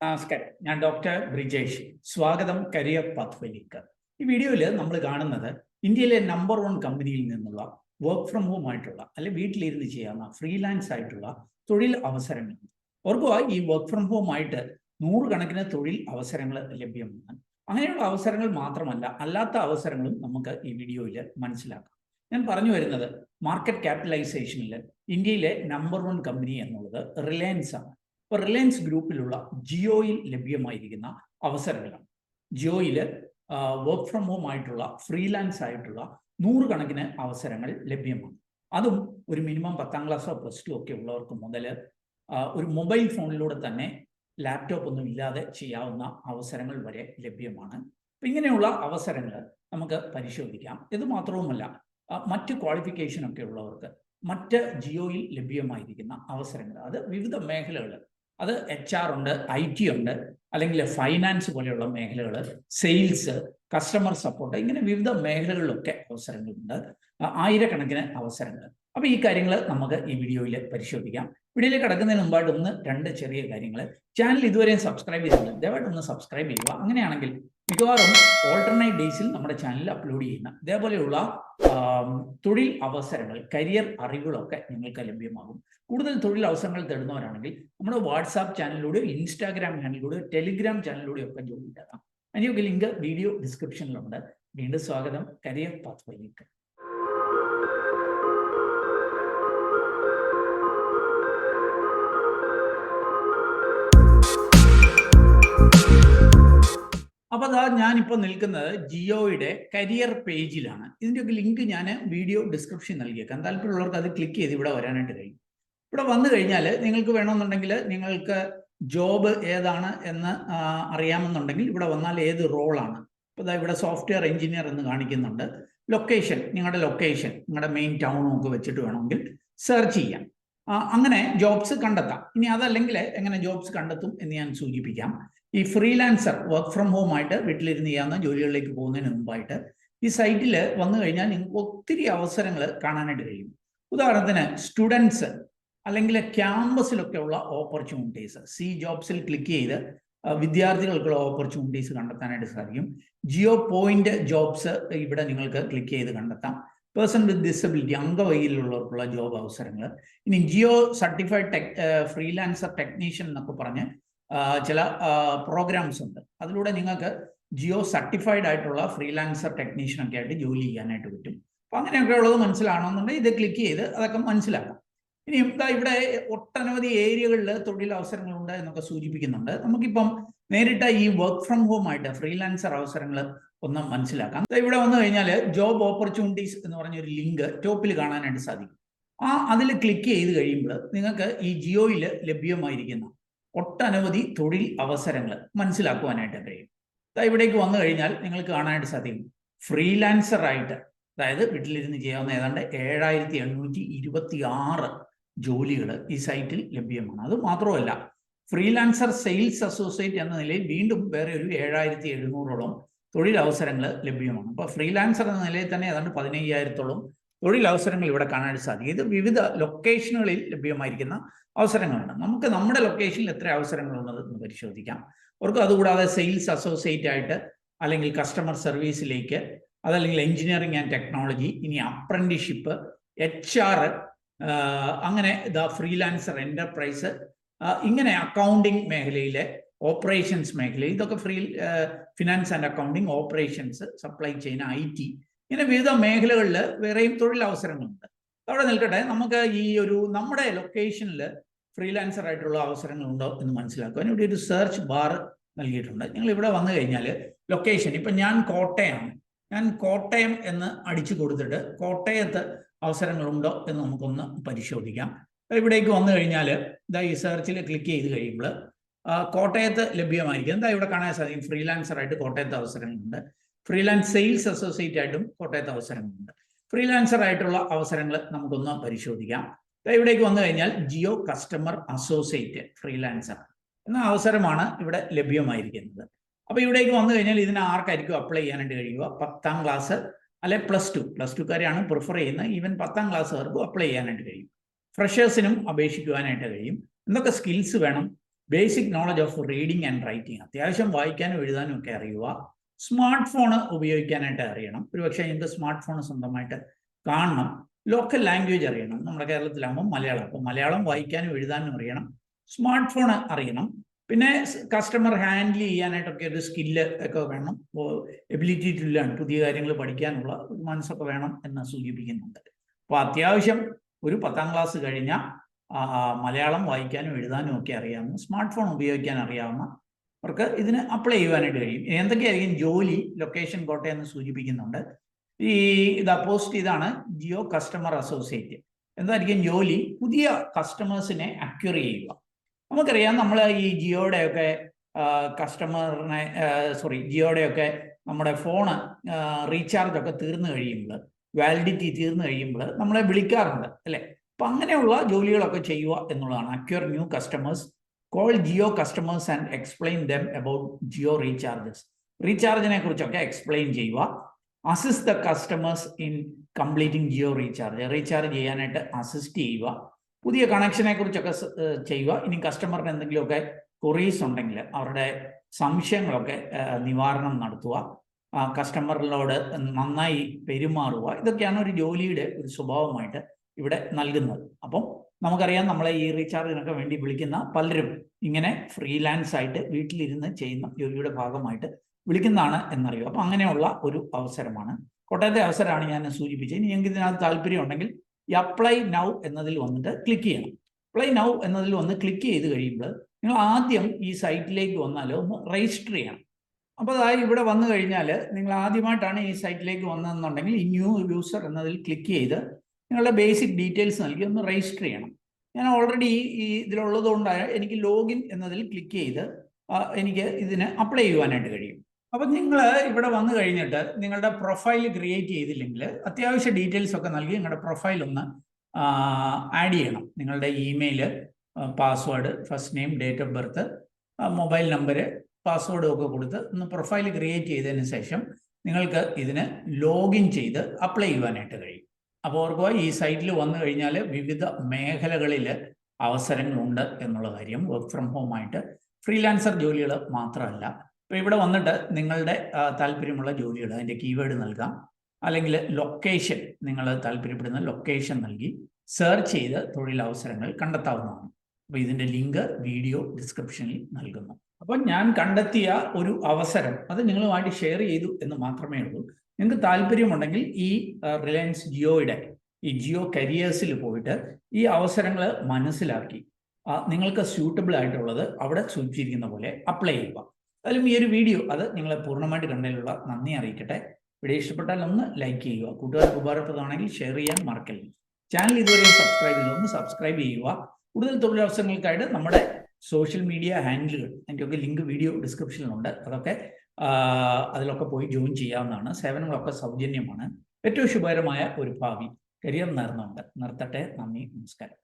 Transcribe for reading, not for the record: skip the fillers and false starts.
നമസ്കാരം, ഞാൻ ഡോക്ടർ ബ്രിജേഷ്. സ്വാഗതം കരിയർ പാത്വേയിലേക്ക്. ഈ വീഡിയോയിൽ നമ്മൾ കാണുന്നത് ഇന്ത്യയിലെ നമ്പർ 1 കമ്പനിയിൽ നിന്നുള്ള വർക്ക് ഫ്രം ഹോം ആയിട്ടുള്ള അല്ലെങ്കിൽ വീട്ടിലിരുന്ന് ചെയ്യാവുന്ന ഫ്രീലാൻസ് ആയിട്ടുള്ള തൊഴിൽ അവസരങ്ങൾ. ഓർക്കുക, ഈ വർക്ക് ഫ്രം ഹോം ആയിട്ട് നൂറുകണക്കിന് തൊഴിൽ അവസരങ്ങൾ ലഭ്യമാണ്. അങ്ങനെയുള്ള അവസരങ്ങൾ മാത്രമല്ല, അല്ലാത്ത അവസരങ്ങളും നമുക്ക് ഈ വീഡിയോയിൽ മനസ്സിലാക്കാം. ഞാൻ പറഞ്ഞു വരുന്നത് മാർക്കറ്റ് ക്യാപിറ്റലൈസേഷനിൽ ഇന്ത്യയിലെ നമ്പർ 1 കമ്പനി എന്നുള്ളത് റിലയൻസ് ആണ്. ഇപ്പോൾ റിലയൻസ് ഗ്രൂപ്പിലുള്ള ജിയോയിൽ ലഭ്യമായിരിക്കുന്ന അവസരങ്ങളാണ്. ജിയോയിൽ വർക്ക് ഫ്രം ഹോം ആയിട്ടുള്ള ഫ്രീലാൻസ് ആയിട്ടുള്ള നൂറുകണക്കിന് അവസരങ്ങൾ ലഭ്യമാണ്. അതും ഒരു മിനിമം 10ാം ക്ലാസ്സോ +2 ഒക്കെ ഉള്ളവർക്ക് മുതൽ ഒരു മൊബൈൽ ഫോണിലൂടെ തന്നെ ലാപ്ടോപ്പ് ഒന്നും ഇല്ലാതെ ചെയ്യാവുന്ന അവസരങ്ങൾ വരെ ലഭ്യമാണ്. അപ്പം ഇങ്ങനെയുള്ള അവസരങ്ങൾ നമുക്ക് പരിശോധിക്കാം. ഇത് മാത്രവുമല്ല, മറ്റ് ക്വാളിഫിക്കേഷനൊക്കെ ഉള്ളവർക്ക് മറ്റ് ജിയോയിൽ ലഭ്യമായിരിക്കുന്ന അവസരങ്ങൾ, അത് വിവിധ മേഖലകൾ, അത് HR ഉണ്ട്, IT ഉണ്ട്, അല്ലെങ്കിൽ ഫൈനാൻസ് പോലെയുള്ള മേഖലകൾ, സെയിൽസ്, കസ്റ്റമർ സപ്പോർട്ട്, ഇങ്ങനെ വിവിധ മേഖലകളിലൊക്കെ അവസരങ്ങളുണ്ട്. ആയിരക്കണക്കിന് അവസരങ്ങൾ. അപ്പോൾ ഈ കാര്യങ്ങൾ നമുക്ക് ഈ വീഡിയോയിൽ പരിശോധിക്കാം. വീഡിയോയിൽ കിടക്കുന്നതിന് മുമ്പായിട്ട് 1-2 ചെറിയ കാര്യങ്ങൾ. ചാനൽ ഇതുവരെയും സബ്സ്ക്രൈബ് ചെയ്തിട്ടില്ല, ദയവായിട്ട് ഒന്ന് സബ്സ്ക്രൈബ് ചെയ്യുക. അങ്ങനെയാണെങ്കിൽ മിക്കവാറും ഓൾട്ടർനേറ്റ് ഡേയ്സിൽ നമ്മുടെ ചാനലിൽ അപ്ലോഡ് ചെയ്യുന്ന ഇതേപോലെയുള്ള തൊഴിൽ അവസരങ്ങൾ, കരിയർ അറിവുകളൊക്കെ നിങ്ങൾക്ക് ലഭ്യമാകും. കൂടുതൽ തൊഴിൽ അവസരങ്ങൾ തേടുന്നവരാണെങ്കിൽ നമ്മുടെ വാട്സാപ്പ് ചാനലിലൂടെ, ഇൻസ്റ്റാഗ്രാം ചാനലിലൂടെ, ടെലിഗ്രാം ചാനലിലൂടെ ഒക്കെ ജോയിൻ ചെയ്യാം. അതിൻ്റെയൊക്കെ ലിങ്ക് വീഡിയോ ഡിസ്ക്രിപ്ഷനിലുണ്ട്. വീണ്ടും സ്വാഗതം കരിയർ പാത്വേയിലേക്ക്. അപ്പോൾ അതാ ഞാനിപ്പോൾ നിൽക്കുന്നത് ജിയോയുടെ കരിയർ പേജിലാണ്. ഇതിൻ്റെയൊക്കെ ലിങ്ക് ഞാൻ വീഡിയോ ഡിസ്ക്രിപ്ഷൻ നൽകിയേക്കാം. താല്പര്യമുള്ളവർക്ക് അത് ക്ലിക്ക് ചെയ്ത് ഇവിടെ വരാനായിട്ട് കഴിയും. ഇവിടെ വന്നു കഴിഞ്ഞാൽ നിങ്ങൾക്ക് വേണമെന്നുണ്ടെങ്കിൽ, നിങ്ങൾക്ക് ജോബ് ഏതാണ് എന്ന് അറിയാമെന്നുണ്ടെങ്കിൽ ഇവിടെ വന്നാൽ ഏത് റോളാണ്. ഇപ്പോൾ ഇവിടെ സോഫ്റ്റ്വെയർ എഞ്ചിനീയർ എന്ന് കാണിക്കുന്നുണ്ട്. ലൊക്കേഷൻ, നിങ്ങളുടെ ലൊക്കേഷൻ, നിങ്ങളുടെ മെയിൻ ടൗണും ഒക്കെ വെച്ചിട്ട് വേണമെങ്കിൽ സെർച്ച് ചെയ്യാം. അങ്ങനെ ജോബ്സ് കണ്ടെത്താം. ഇനി അതല്ലെങ്കിൽ എങ്ങനെ ജോബ്സ് കണ്ടെത്തും എന്ന് ഞാൻ സൂചിപ്പിക്കാം. ഈ ഫ്രീലാൻസർ വർക്ക് ഫ്രം ഹോം ആയിട്ട് വീട്ടിലിരുന്ന് ചെയ്യാവുന്ന ജോലികളിലേക്ക് പോകുന്നതിന് മുമ്പായിട്ട് ഈ സൈറ്റിൽ വന്നു കഴിഞ്ഞാൽ നിങ്ങൾക്ക് ഒത്തിരി അവസരങ്ങൾ കാണാനായിട്ട് കഴിയും. ഉദാഹരണത്തിന് സ്റ്റുഡൻസ് അല്ലെങ്കിൽ ക്യാമ്പസിലൊക്കെ ഉള്ള ഓപ്പർച്യൂണിറ്റീസ്, ജോബ്സിൽ ക്ലിക്ക് ചെയ്ത് വിദ്യാർത്ഥികൾക്കുള്ള ഓപ്പർച്യൂണിറ്റീസ് കണ്ടെത്താനായിട്ട് സാധിക്കും. ജിയോ പോയിന്റ് ജോബ്സ് ഇവിടെ നിങ്ങൾക്ക് ക്ലിക്ക് ചെയ്ത് കണ്ടെത്താം. പേഴ്സൺ വിത്ത് ഡിസബിലിറ്റി, അംഗവൈകല്യമുള്ളവർക്കുള്ള ജോബ് അവസരങ്ങൾ. ഇനി ജിയോ സർട്ടിഫൈഡ് ഫ്രീലാൻസർ ടെക്നീഷ്യൻ എന്നൊക്കെ പറഞ്ഞ് ചില പ്രോഗ്രാംസ് ഉണ്ട്. അതിലൂടെ നിങ്ങൾക്ക് ജിയോ സർട്ടിഫൈഡ് ആയിട്ടുള്ള ഫ്രീലാൻസർ ടെക്നീഷ്യനൊക്കെ ആയിട്ട് ജോലി ചെയ്യാനായിട്ട് പറ്റും. അപ്പം അങ്ങനെയൊക്കെ ഉള്ളത് മനസ്സിലാണെന്നുണ്ടെങ്കിൽ ഇത് ക്ലിക്ക് ചെയ്ത് അതൊക്കെ മനസ്സിലാക്കാം. ഇനി ഇവിടെ ഒട്ടനവധി ഏരിയകളിൽ തൊഴിൽ അവസരങ്ങളുണ്ട് എന്നൊക്കെ സൂചിപ്പിക്കുന്നുണ്ട്. നമുക്കിപ്പം നേരിട്ട് ഈ വർക്ക് ഫ്രം ഹോം ആയിട്ട് ഫ്രീലാൻസർ അവസരങ്ങൾ ഒന്ന് മനസ്സിലാക്കാം. ഇവിടെ വന്നു കഴിഞ്ഞാൽ ജോബ് ഓപ്പർച്യൂണിറ്റീസ് എന്ന് പറഞ്ഞൊരു ലിങ്ക് ടോപ്പിൽ കാണാനായിട്ട് സാധിക്കും. അതിൽ ക്ലിക്ക് ചെയ്ത് കഴിയുമ്പോൾ നിങ്ങൾക്ക് ഈ ജിയോയിൽ ലഭ്യമായിരിക്കുന്ന ഒട്ടനവധി തൊഴിൽ അവസരങ്ങൾ മനസ്സിലാക്കുവാനായിട്ട് കഴിയും. ഇവിടേക്ക് വന്നു കഴിഞ്ഞാൽ നിങ്ങൾക്ക് കാണാനായിട്ട് സാധിക്കും ഫ്രീലാൻസറായിട്ട്, അതായത് വീട്ടിലിരുന്ന് ചെയ്യാവുന്ന ഏതാണ്ട് 7826 ജോലികൾ ഈ സൈറ്റിൽ ലഭ്യമാണ്. അത് മാത്രമല്ല, ഫ്രീലാൻസർ സെയിൽസ് അസോസിയേറ്റ് എന്ന നിലയിൽ വീണ്ടും വേറെ ഒരു 7700ഓളം തൊഴിൽ അവസരങ്ങൾ ലഭ്യമാണ്. അപ്പോൾ ഫ്രീലാൻസർ എന്ന നിലയിൽ തന്നെ ഏതാണ്ട് 15000ഓളം തൊഴിൽ അവസരങ്ങൾ ഇവിടെ കാണാനായിട്ട് സാധിക്കും. ഇത് വിവിധ ലൊക്കേഷനുകളിൽ ലഭ്യമായിരിക്കുന്ന അവസരങ്ങളാണ്. നമുക്ക് നമ്മുടെ ലൊക്കേഷനിൽ എത്ര അവസരങ്ങളുള്ളത് എന്ന് പരിശോധിക്കാം. അവർക്ക് അതുകൂടാതെ സെയിൽസ് അസോസിയേറ്റ് ആയിട്ട്, അല്ലെങ്കിൽ കസ്റ്റമർ സർവീസിലേക്ക്, അതല്ലെങ്കിൽ എഞ്ചിനീയറിംഗ് ആൻഡ് ടെക്നോളജി, ഇനി അപ്രന്റീഷിപ്പ്, HR, അങ്ങനെ ഫ്രീലാൻസർ എന്റർപ്രൈസ്, ഇങ്ങനെ അക്കൗണ്ടിങ് മേഖലയിലെ, ഓപ്പറേഷൻസ് മേഖലയിൽ, ഇതൊക്കെ finance and accounting, operations, supply chain, IT, ഇങ്ങനെ വിവിധ മേഖലകളിൽ വേറെയും തൊഴിൽ അവസരങ്ങളുണ്ട്. അവിടെ നിൽക്കട്ടെ, നമുക്ക് ഈ നമ്മുടെ ലൊക്കേഷനിൽ ഫ്രീലാൻസർ ആയിട്ടുള്ള അവസരങ്ങളുണ്ടോ എന്ന് മനസ്സിലാക്കുക. ഇവിടെ ഒരു സെർച്ച് ബാർ നൽകിയിട്ടുണ്ട്. നിങ്ങൾ ഇവിടെ വന്നു കഴിഞ്ഞാൽ ലൊക്കേഷൻ, ഇപ്പം ഞാൻ കോട്ടയമാണ്, ഞാൻ കോട്ടയം എന്ന് അടിച്ചു കൊടുത്തിട്ട് കോട്ടയത്ത് അവസരങ്ങളുണ്ടോ എന്ന് നമുക്കൊന്ന് പരിശോധിക്കാം. ഇവിടേക്ക് വന്നു കഴിഞ്ഞാൽ ഈ സെർച്ചിൽ ക്ലിക്ക് ചെയ്ത് കഴിയുമ്പോൾ കോട്ടയത്ത് ലഭ്യമായിരിക്കും. ഇവിടെ കാണാൻ സാധിക്കും ഫ്രീലാൻസർ ആയിട്ട് കോട്ടയത്ത് അവസരങ്ങളുണ്ട്. ഫ്രീലാൻസ് സെയിൽസ് അസോസിയേറ്റ് ആയിട്ടും കോട്ടയത്ത് അവസരങ്ങളുണ്ട്. ഫ്രീലാൻസർ ആയിട്ടുള്ള അവസരങ്ങൾ നമുക്കൊന്ന് പരിശോധിക്കാം. ഇവിടേക്ക് വന്നു കഴിഞ്ഞാൽ ജിയോ കസ്റ്റമർ അസോസിയേറ്റ് ഫ്രീലാൻസർ എന്ന അവസരമാണ് ഇവിടെ ലഭ്യമായിരിക്കുന്നത്. അപ്പോൾ ഇവിടേക്ക് വന്നു കഴിഞ്ഞാൽ ഇതിന് ആർക്കായിരിക്കും അപ്ലൈ ചെയ്യാനായിട്ട് കഴിയുക? 10ാം ക്ലാസ് അല്ലെ +2കാരെയാണ് പ്രിഫർ ചെയ്യുന്നത്. ഈവൻ 10ാം ക്ലാസ്സുകാർക്കും അപ്ലൈ ചെയ്യാനായിട്ട് കഴിയും. ഫ്രഷേഴ്സിനും അപേക്ഷിക്കുവാനായിട്ട് കഴിയും. എന്തൊക്കെ സ്കിൽസ് വേണം? Basic knowledge of reading and writing, അത്യാവശ്യം വായിക്കാനും എഴുതാനും ഒക്കെ അറിയുക. സ്മാർട്ട് ഫോൺ ഉപയോഗിക്കാനായിട്ട് അറിയണം. ഒരുപക്ഷെ നിങ്ങൾക്ക് സ്മാർട്ട് ഫോൺ സ്വന്തമായിട്ട് കാണണം. ലോക്കൽ ലാംഗ്വേജ് അറിയണം. നമ്മുടെ കേരളത്തിലാകുമ്പോൾ മലയാളം, അപ്പോൾ മലയാളം വായിക്കാനും എഴുതാനും അറിയണം. സ്മാർട്ട് ഫോൺ അറിയണം. പിന്നെ കസ്റ്റമർ ഹാൻഡിൽ ചെയ്യാനായിട്ടൊക്കെ ഒരു സ്കില്ല് ഒക്കെ വേണം. എബിലിറ്റി ടു ലേൺ, പുതിയ കാര്യങ്ങൾ പഠിക്കാനുള്ള ഒരു മനസ്സൊക്കെ വേണം എന്ന് സൂചിപ്പിക്കുന്നുണ്ട്. അപ്പോൾ അത്യാവശ്യം ഒരു 10ാം ക്ലാസ് കഴിഞ്ഞ മലയാളം വായിക്കാനും എഴുതാനും ഒക്കെ അറിയാവുന്ന, സ്മാർട്ട് ഫോൺ ഉപയോഗിക്കാൻ അറിയാവുന്നവർക്ക് ഇതിന് അപ്ലൈ ചെയ്യുവാനായിട്ട് കഴിയും. എന്തൊക്കെയായിരിക്കും ജോലി? ലൊക്കേഷൻ കോട്ടയം എന്ന് സൂചിപ്പിക്കുന്നുണ്ട്. പോസ്റ്റ് ഇതാണ്, ജിയോ കസ്റ്റമർ അസോസിയേറ്റ്. എന്തായിരിക്കും ജോലി? പുതിയ കസ്റ്റമേഴ്സിനെ അക്വയർ ചെയ്യുക. നമുക്കറിയാം, നമ്മൾ ഈ ജിയോയുടെയൊക്കെ ജിയോയുടെയൊക്കെ നമ്മുടെ ഫോണ് റീചാർജ് ഒക്കെ തീർന്നു കഴിയുമ്പോൾ, വാലിഡിറ്റി തീർന്നു കഴിയുമ്പോൾ നമ്മളെ വിളിക്കാറുണ്ട് അല്ലേ? അപ്പം അങ്ങനെയുള്ള ജോലികളൊക്കെ ചെയ്യുക എന്നുള്ളതാണ്. Acquire new customers, call Jio customers and explain them about Jio recharges. റീചാർജിനെ കുറിച്ചൊക്കെ എക്സ്പ്ലെയിൻ ചെയ്യുക. Assist the customers in completing Jio recharge, recharge ചെയ്യാനായിട്ട് അസിസ്റ്റ് ചെയ്യുക. പുതിയ കണക്ഷനെ കുറിച്ചൊക്കെ ചെയ്യുക. ഇനി കസ്റ്റമറിന് എന്തെങ്കിലുമൊക്കെ ക്വറീസ് ഉണ്ടെങ്കിൽ അവരുടെ സംശയങ്ങളൊക്കെ നിവാരണം നടത്തുക. കസ്റ്റമറിനോട് നന്നായി പെരുമാറുക. ഇതൊക്കെയാണ് ഒരു ജോലിയുടെ ഒരു സ്വഭാവമായിട്ട് ഇവിടെ നൽകുന്നത്. അപ്പം നമുക്കറിയാം, നമ്മളെ ഈ റീചാർജിനൊക്കെ വേണ്ടി വിളിക്കുന്ന പലരും ഇങ്ങനെ ഫ്രീലാൻസ് ആയിട്ട് വീട്ടിലിരുന്ന് ചെയ്യുന്ന ജോലിയുടെ ഭാഗമായിട്ട് വിളിക്കുന്നതാണ് എന്നറിയുക. അപ്പം അങ്ങനെയുള്ള ഒരു അവസരമാണ്, കോട്ടയത്തെ അവസരമാണ് ഞാൻ സൂചിപ്പിച്ചത്. ഇനി ഞങ്ങൾക്ക് ഇതിനകത്ത് താല്പര്യം ഉണ്ടെങ്കിൽ ഈ അപ്ലൈ നൗ എന്നതിൽ വന്നിട്ട് ക്ലിക്ക് ചെയ്യണം. അപ്ലൈ നൗ എന്നതിൽ വന്ന് ക്ലിക്ക് ചെയ്ത് കഴിയുമ്പോൾ നിങ്ങൾ ആദ്യം ഈ സൈറ്റിലേക്ക് വന്നാൽ ഒന്ന് രജിസ്റ്റർ ചെയ്യണം. അപ്പോൾ അതായത് ഇവിടെ വന്നു കഴിഞ്ഞാൽ നിങ്ങൾ ആദ്യമായിട്ടാണ് ഈ സൈറ്റിലേക്ക് വന്നതെന്നുണ്ടെങ്കിൽ ഈ ന്യൂ യൂസർ എന്നതിൽ ക്ലിക്ക് ചെയ്ത് നിങ്ങളുടെ ബേസിക് ഡീറ്റെയിൽസ് നൽകി ഒന്ന് രജിസ്റ്റർ ചെയ്യണം. ഞാൻ ഓൾറെഡി ഈ ഇതിലുള്ളതുകൊണ്ട് എനിക്ക് ലോഗിൻ എന്നതിൽ ക്ലിക്ക് ചെയ്ത് എനിക്ക് ഇതിന് അപ്ലൈ ചെയ്യുവാനായിട്ട് കഴിയും. അപ്പം നിങ്ങൾ ഇവിടെ വന്നു കഴിഞ്ഞിട്ട് നിങ്ങളുടെ പ്രൊഫൈൽ ക്രിയേറ്റ് ചെയ്തില്ലെങ്കിൽ അത്യാവശ്യ ഡീറ്റെയിൽസ് ഒക്കെ നൽകി നിങ്ങളുടെ പ്രൊഫൈൽ ഒന്ന് ആഡ് ചെയ്യണം. നിങ്ങളുടെ email, password, first name, date of birth, mobile number, പാസ്വേഡും ഒക്കെ കൊടുത്ത് ഒന്ന് പ്രൊഫൈൽ ക്രിയേറ്റ് ചെയ്തതിന് ശേഷം നിങ്ങൾക്ക് ഇതിന് ലോഗിൻ ചെയ്ത് അപ്ലൈ ചെയ്യുവാനായിട്ട് കഴിയും. അപ്പോൾ ഓർക്കുക, ഈ സൈറ്റിൽ വന്നു കഴിഞ്ഞാൽ വിവിധ മേഖലകളിൽ അവസരങ്ങളുണ്ട് എന്നുള്ള കാര്യം. വർക്ക് ഫ്രം ഹോം ആയിട്ട് ഫ്രീലാൻസർ ജോലികൾ മാത്രമല്ല. അപ്പോൾ ഇവിടെ വന്നിട്ട് നിങ്ങളുടെ താല്പര്യമുള്ള ജോലികൾ, അതിൻ്റെ കീവേഡ് നൽകാം. അല്ലെങ്കിൽ ലൊക്കേഷൻ, നിങ്ങൾ താല്പര്യപ്പെടുന്ന ലൊക്കേഷൻ നൽകി സെർച്ച് ചെയ്ത് തൊഴിലവസരങ്ങൾ കണ്ടെത്താവുന്നതാണ്. അപ്പോൾ ഇതിൻ്റെ ലിങ്ക് വീഡിയോ ഡിസ്ക്രിപ്ഷനിൽ നൽകുന്നു. അപ്പം ഞാൻ കണ്ടെത്തിയ ഒരു അവസരം അത് നിങ്ങളുമായിട്ട് ഷെയർ ചെയ്തു എന്ന് മാത്രമേ ഉള്ളൂ. നിങ്ങൾക്ക് താല്പര്യമുണ്ടെങ്കിൽ ഈ റിലയൻസ് ജിയോയുടെ ഈ ജിയോ കരിയേഴ്സിൽ പോയിട്ട് ഈ അവസരങ്ങൾ മനസ്സിലാക്കി നിങ്ങൾക്ക് സ്യൂട്ടബിൾ ആയിട്ടുള്ളത് അവിടെ സൂചിപ്പിച്ചിരിക്കുന്ന പോലെ അപ്ലൈ ചെയ്യുക. അതിലും ഈ ഒരു വീഡിയോ അത് നിങ്ങളെ പൂർണ്ണമായിട്ട് കണ്ടതിലുള്ള നന്ദി അറിയിക്കട്ടെ. വീഡിയോ ഇഷ്ടപ്പെട്ടാൽ ഒന്ന് ലൈക്ക് ചെയ്യുക. കൂട്ടുകാർക്ക് ഉപകാരപ്രദമാണെങ്കിൽ ഷെയർ ചെയ്യാൻ മറക്കരുത്. ചാനൽ ഇതുവരെയും സബ്സ്ക്രൈബ് ചെയ്ത് ഒന്ന് സബ്സ്ക്രൈബ് ചെയ്യുക. കൂടുതൽ തൊഴിലവസരങ്ങൾക്കായിട്ട് നമ്മുടെ സോഷ്യൽ മീഡിയ ഹാൻഡിലുകൾ, അതിൻ്റെയൊക്കെ ലിങ്ക് വീഡിയോ ഡിസ്ക്രിപ്ഷനിലുണ്ട്. അതൊക്കെ അതിലൊക്കെ പോയി ജോയിൻ ചെയ്യാവുന്നതാണ്. സേവനങ്ങളൊക്കെ സൗജന്യമാണ്. ഏറ്റവും ശുഭകരമായ ഒരു ഭാവി കരിയർ നേർന്നുകൊണ്ട് നിർത്തട്ടെ. നന്ദി, നമസ്കാരം.